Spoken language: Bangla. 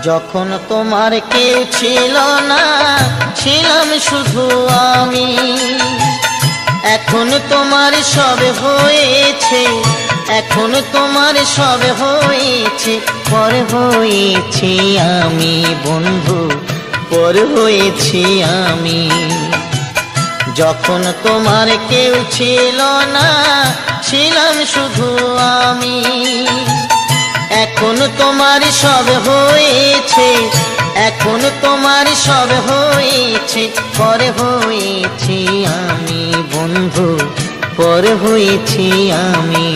যখন তোমার কেউ ছিল না, ছিলাম শুধু আমি। এখন তোমার সব হয়েছে, এখন তোমার সব হয়েছে, পর হয়েছি আমি বন্ধু, পর হয়েছি আমি। যখন তোমার কেউ ছিল না, ছিলাম শুধু আমি। এখন তোমার সব হয়েছে, এখন তোমার সব হয়েছে, পর হয়েছি আমি বন্ধু, পর হয়েছি আমি।